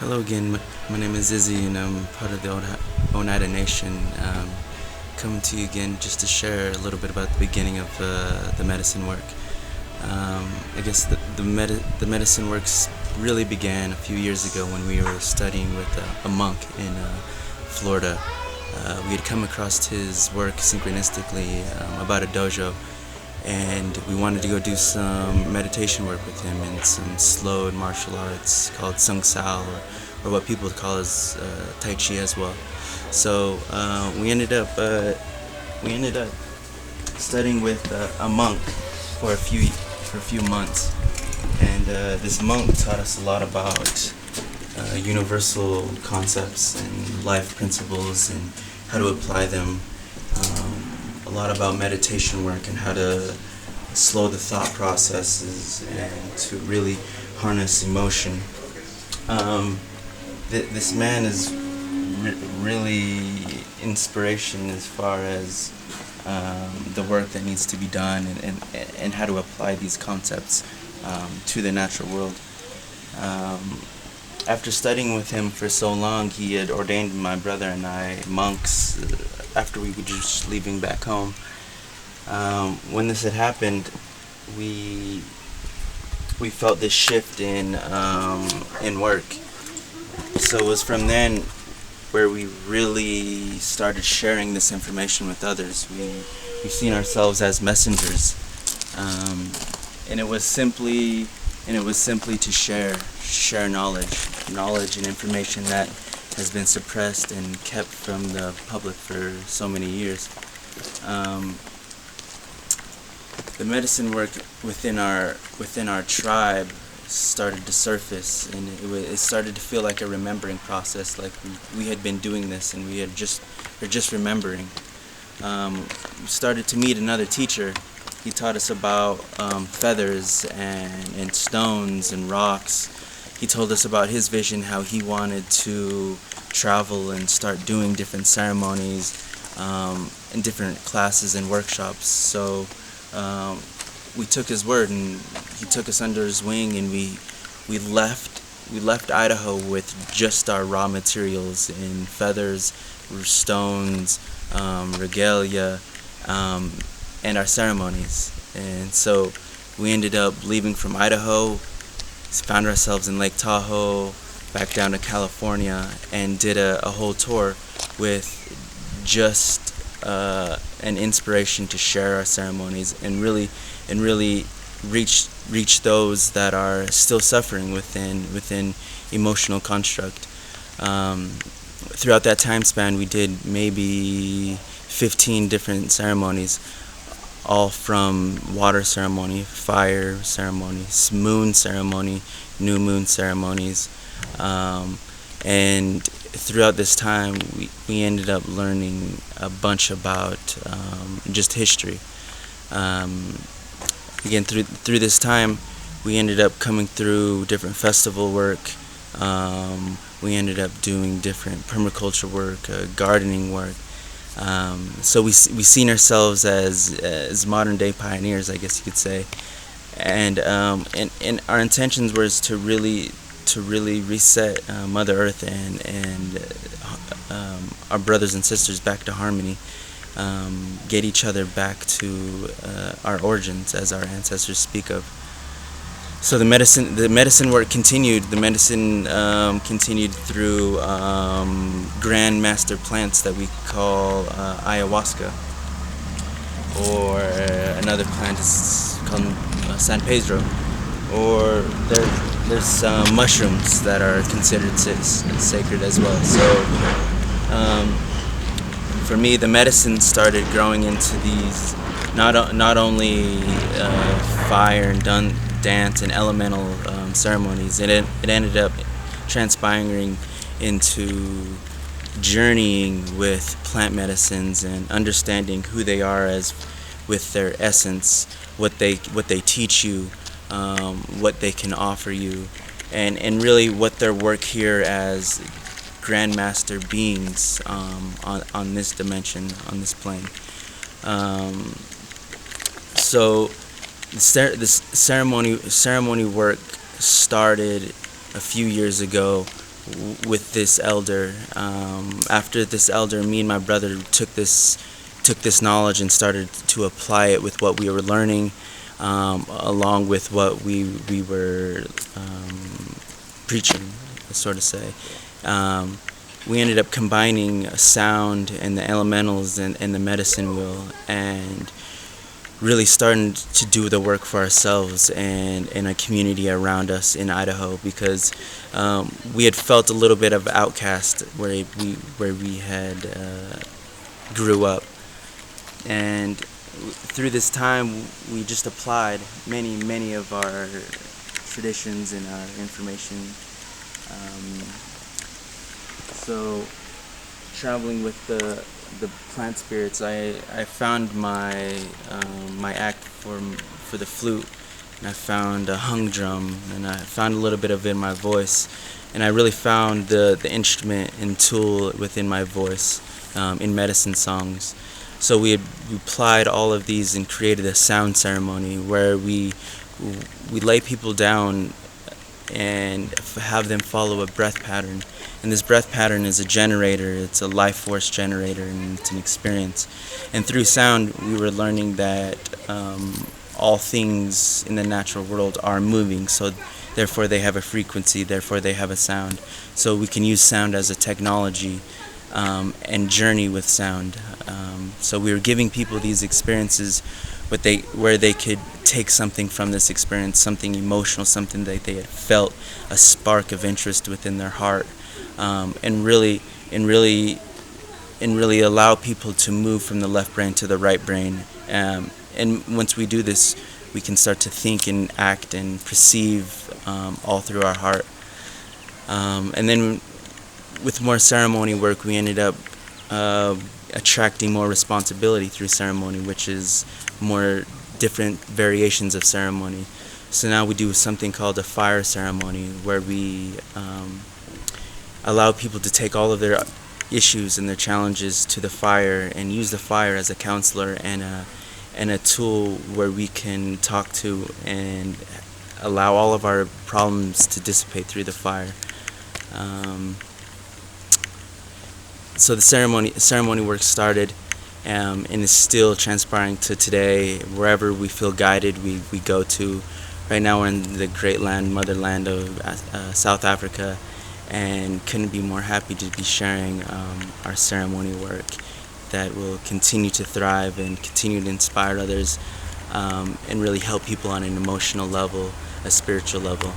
Hello again, my name is Izzy and I'm part of the Oneida Nation. Coming to you again just to share a little bit about the beginning of the medicine work. I guess the medicine works really began a few years ago when we were studying with a monk in Florida. We had come across his work synchronistically about a dojo, and we wanted to go do some meditation work with him and some slow martial arts called Sung Sao, or what people call as Tai Chi as well. So we ended up studying with a monk for a few months, and this monk taught us a lot about universal concepts and life principles and how to apply them. A lot about meditation work and how to slow the thought processes and to really harness emotion. This man is really inspiration as far as the work that needs to be done and how to apply these concepts to the natural world. After studying with him for so long, he had ordained my brother and I monks after we were just leaving back home. When this had happened, we felt this shift in work. So it was from then where we really started sharing this information with others. We've seen ourselves as messengers, and it was simply to share knowledge and information that has been suppressed and kept from the public for so many years. The medicine work within our tribe started to surface, and it started to feel like a remembering process, like we had been doing this and we were just remembering. We started to meet another teacher. He taught us about feathers and stones and rocks. He told us about his vision, how he wanted to travel and start doing different ceremonies and different classes and workshops. So we took his word, and he took us under his wing, and we left Idaho with just our raw materials in feathers, stones, regalia, and our ceremonies. And so we ended up leaving from Idaho, found ourselves in Lake Tahoe, back down to California, and did a whole tour with just an inspiration to share our ceremonies and really reach those that are still suffering within emotional construct. Throughout that time span, we did maybe 15 different ceremonies, all from water ceremony, fire ceremony, moon ceremony, new moon ceremonies, and throughout this time we ended up learning a bunch about just history. Again, through this time, we ended up coming through different festival work. We ended up doing different permaculture work, gardening work. So we seen ourselves as modern day pioneers, I guess you could say, and our intentions was to really reset Mother Earth and our brothers and sisters back to harmony, get each other back to our origins, as our ancestors speak of. So the medicine work continued. The medicine continued through grand master plants that we call ayahuasca, or another plant is called San Pedro, or there's some mushrooms that are considered sacred as well. So for me, the medicine started growing into these not only fire and dance and elemental ceremonies. It ended up transpiring into journeying with plant medicines and understanding who they are as with their essence, what they teach you, what they can offer you, and really what their work here as grandmaster beings on this dimension, on this plane. So this ceremony work started a few years ago with this elder. After this elder, me and my brother took this knowledge and started to apply it with what we were learning, along with what we were preaching, sort of say. We ended up combining sound and the elementals and the medicine wheel, and really starting to do the work for ourselves and in a community around us in Idaho, because we had felt a little bit of outcast where we had grew up, and through this time we just applied many of our traditions and our information. So traveling with the plant spirits, I found my act for the flute, and I found a hung drum, and I found a little bit of it in my voice, and I really found the instrument and tool within my voice in medicine songs. So we applied all of these and created a sound ceremony where we lay people down and have them follow a breath pattern. And this breath pattern is a generator, it's a life force generator, and it's an experience. And through sound, we were learning that all things in the natural world are moving, so therefore they have a frequency, therefore they have a sound. So we can use sound as a technology and journey with sound. So we were giving people these experiences where they could take something from this experience, something emotional, something that they had felt, a spark of interest within their heart, and really allow people to move from the left brain to the right brain. And once we do this, we can start to think and act and perceive all through our heart. And then with more ceremony work, we ended up attracting more responsibility through ceremony, which is more different variations of ceremony. So now we do something called a fire ceremony, where we allow people to take all of their issues and their challenges to the fire and use the fire as a counselor and a tool where we can talk to and allow all of our problems to dissipate through the fire. So the ceremony work started and is still transpiring to today. Wherever we feel guided, we go to. Right now we're in the great land, motherland of South Africa, and couldn't be more happy to be sharing our ceremony work that will continue to thrive and continue to inspire others, and really help people on an emotional level, a spiritual level.